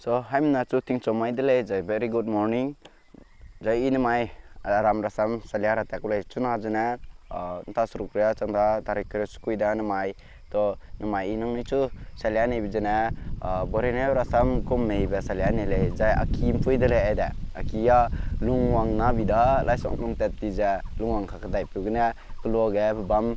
So I'm not shooting so my delay jai very good morning jai in my ram rasam saliara takule chuna jana ta surukria chanda tarik skuida na mai to na mai inang nichu saliani bijana borene rasam kum mei ba saliani le jai akim puidele eda akia lungwang na bida lai song lung tatija lungwang khakdai pugna kloga bam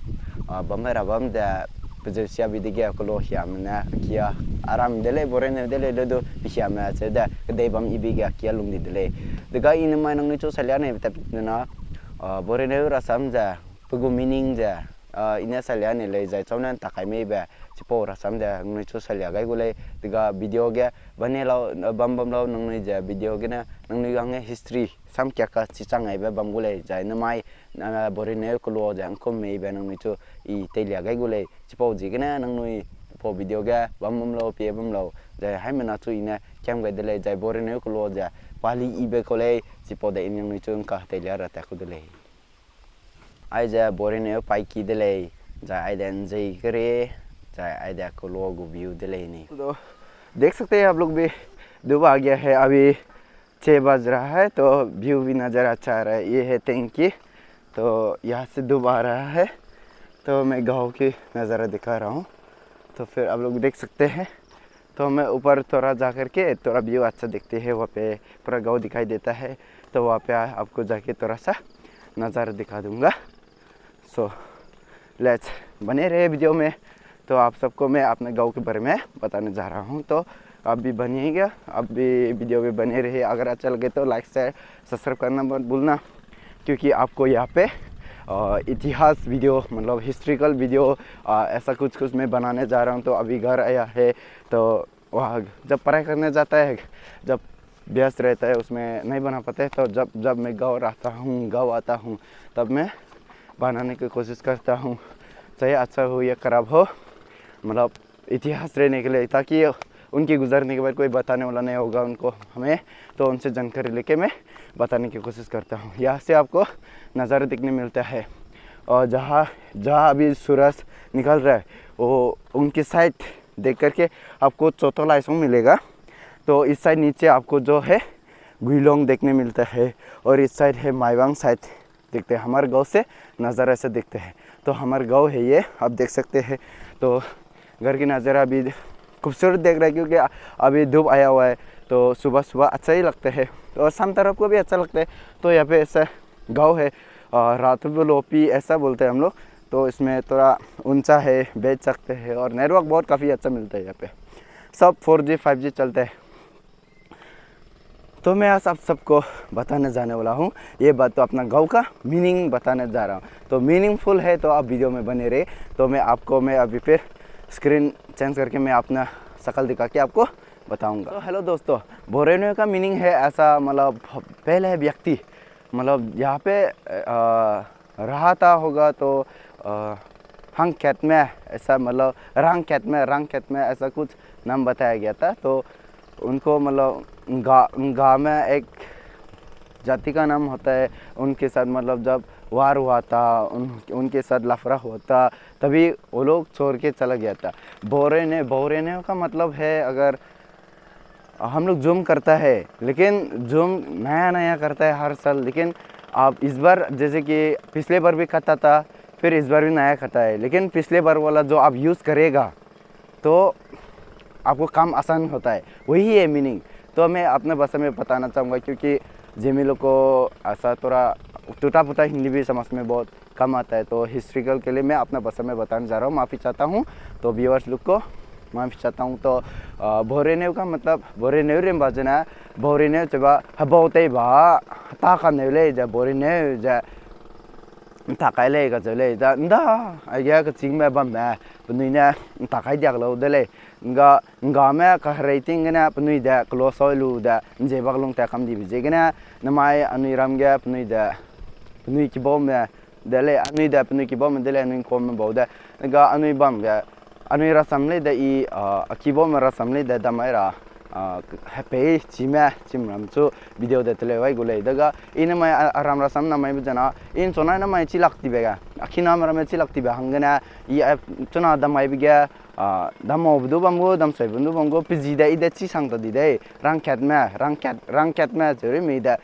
bamera bam da Pejasia bidigia kalau hiamna kia aram dele borene dele do hiamna seda kedai bam ibiga kia lungdi dele dega in manang nicho saliane tapna borene rasam ja pugu meaning ja ina saliane le ja chaunan takai meba chipo rasam ja nicho salia gai gule dega video ge banelo bam bam lo nang ni ja video ge na nang ni gang history sam kya ka chichang ai ba bam gule ja na mai borene kulo ja angkom meba nang nicho I telia gai gule chipo jigna nang nui po video ga bam lo pe bam lo ja hai mena tu ina kem ga dele ja borene ko lo ja pali ibe ko le chipo de in nui chung ka telia ra ta ku dele ai ja borene pai ki dele ja ai den jai करे ja ai da को लो गो view दले नहीं तो देख सकते हैं आप लोग भी डूब आ गया है अभी 6 बज रहा है तो व्यू भी नज़र अच्छा आ रहा है ये है टैंकी तो यहाँ से डूब आ रहा है तो मैं गाँव की नज़ारा दिखा रहा हूँ तो फिर आप लोग देख सकते हैं तो मैं ऊपर थोड़ा जा कर के थोड़ा व्यू अच्छा दिखते हैं वहाँ पे पूरा गाँव दिखाई देता है तो वहाँ पे आपको जाके थोड़ा सा नज़ारा दिखा दूँगा सो लेट्स बने रहे वीडियो में तो आप सबको मैं अपने गाँव के बारे में बताने जा रहा हूँ तो आप भी बनिएगा आप भी वीडियो में बने रहिए अगर अच्छा लगे तो लाइक शेयर सब्सक्राइब करना मत भूलना क्योंकि आपको यहाँ पे इतिहास वीडियो मतलब हिस्ट्रिकल वीडियो ऐसा कुछ मैं बनाने जा रहा हूँ तो अभी घर आया है तो वहाँ जब पढ़ाई करने जाता है जब व्यस्त रहता है उसमें नहीं बना पाते है तो जब मैं गाँव आता हूँ तब मैं बनाने की कोशिश करता हूँ चाहे अच्छा हो या ख़राब हो मतलब इतिहास रहने के लिए ताकि उनके गुजरने के बाद कोई बताने वाला नहीं होगा उनको हमें तो उनसे जानकारी लेके मैं बताने की कोशिश करता हूँ यहाँ से आपको नज़ारा दिखने मिलता है और जहाँ अभी सूरज निकल रहा है वो उनकी साइड देख करके आपको चौथोला ऐसा मिलेगा तो इस साइड नीचे आपको जो है गुइलोंग देखने मिलता है और इस साइड है माईवांग साइड देखते हैं हमारे गांव से नज़ारा ऐसे देखते हैं तो हमारा गांव है ये आप देख सकते हैं तो घर की नज़ारा अभी खूबसूरत देख रहा है क्योंकि अभी धूप आया हुआ है तो सुबह अच्छा ही लगता है और शाम तरफ को भी अच्छा लगता है तो यहाँ पे ऐसा गांव है रात लोपी ऐसा बोलते हैं हम लोग तो इसमें थोड़ा ऊंचा है बेच सकते हैं और नेटवर्क बहुत काफ़ी अच्छा मिलता है यहाँ पे सब 4G 5G चलता है तो मैं आज आप सबको बताने जाने वाला हूँ ये बात तो अपना गांव का मीनिंग बताने जा रहा हूँ तो मीनिंगफुल है तो आप वीडियो में बने रहे तो मैं अभी फिर स्क्रीन चेंज करके मैं अपना शक्ल दिखा के आपको बताऊंगा तो हेलो दोस्तों बोरेनो का मीनिंग है ऐसा मतलब पहले व्यक्ति मतलब यहाँ पे रहता होगा तो हंग खेत में ऐसा मतलब रंग खेत में ऐसा कुछ नाम बताया गया था तो उनको मतलब गाँव में एक जाति का नाम होता है उनके साथ मतलब जब वार हुआ था उनके साथ लफड़ा हुआ था तभी वो लोग छोड़ के चला गया था बोरेने का मतलब है अगर हम लोग जूम करता है लेकिन जूम नया करता है हर साल लेकिन आप इस बार जैसे कि पिछले बार भी खाता था फिर इस बार भी नया खाता है लेकिन पिछले बार वाला जो आप यूज़ करेगा तो आपको काम आसान होता है वही है मीनिंग तो मैं अपने भाषा में बताना चाहूँगा क्योंकि जिन लोग को ऐसा थोड़ा टूटा फूटा हिंदी भी समझ में बहुत कम आता है तो हिस्ट्रिकल के लिए मैं अपना भाषा में बताने जा रहा हूँ माफ़ी चाहता हूँ तो व्यूअर्स लोग को माफ़ी चाहता हूँ तो बोरेनेव का मतलब बोरेनेव रेम बाजना बोरेनेव चबा हबौते बा ताकानेव ले जा बोरेनेव जा takai le ka zele da nda aya ka ching me bam me pnui na takai dak lo de le nga me ka rating na pnui da close lu da je bak long ta kam di je gna na mai anui ram ga pnui da pnui ki bom me de le anui da pnui ki bom de le anui kom me bo da ga anui bam ga anui rasam le da I ki bom rasam le da mai ra happy chime chimramchu video de tele wai gule daga in mai aram rasam na mai bujana in chona na mai chilakti bega akhina mara me chilakti ba hangana I chona da mai biga damo budu bamgo dam sai bundu bamgo pizida ida chi sangta di dai rangkat me jori me da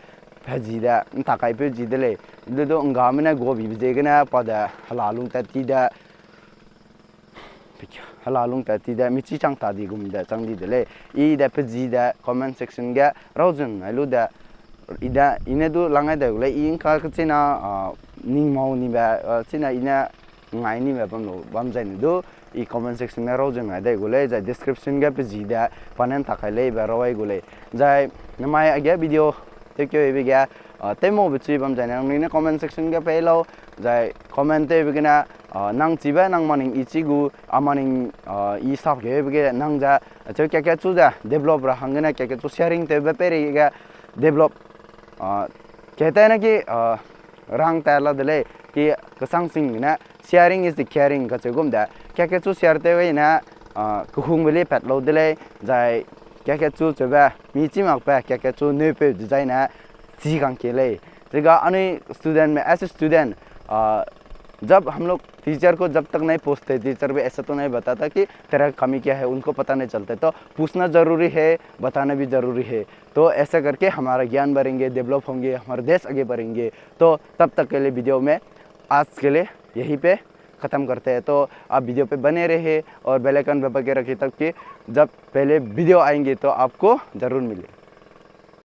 pizida takai pizida le do ngamena go bi jegana pada halalung ta ti da halalung ta ti da michi chang ta di gum da chang di dele I da pizida comment section ga rozen alu da ida inedu langai da gule in ka china ning mau ni ba china ina ngai ni ba bam jain do I comment section na rozen ngai da gule ja description ga pizida panen ta khai le ba roi gule jai namai aga video tekyo ebi ga temo bichi bam jain nang ni comment section ga pe lo jai comment te bigina nang chiba nang maning ichigu amaning I sab ge bige nang ja cho kya chu ja develop ra hangena kya chu sharing te be peri ga develop कहते हैं ना कि रंग तैरला दले कि कसंग सिंग ना sharing is the caring का चुगम दा क्या चु शेयर ते वही ना कुहुंग वाले पैट लो दले जाए क्या चु चुबा मीची मार्क पे क्या चु न्यू पे डिजाइन है सीखंग के लिए जगह अने स्टूडेंट में ऐसे स्टूडेंट जब हम लोग टीचर को जब तक नहीं पूछते टीचर भी ऐसा तो नहीं बताता कि तेरा कमी क्या है उनको पता नहीं चलता तो पूछना ज़रूरी है बताना भी ज़रूरी है तो ऐसा करके हमारा ज्ञान बढ़ेंगे डेवलप होंगे हमारे देश आगे बढ़ेंगे तो तब तक के लिए वीडियो में आज के लिए यहीं पे ख़त्म करते हैं तो आप वीडियो पे बने रहे और बेल आइकन दबा के रखिए तब कि जब पहले वीडियो आएंगे तो आपको ज़रूर मिले।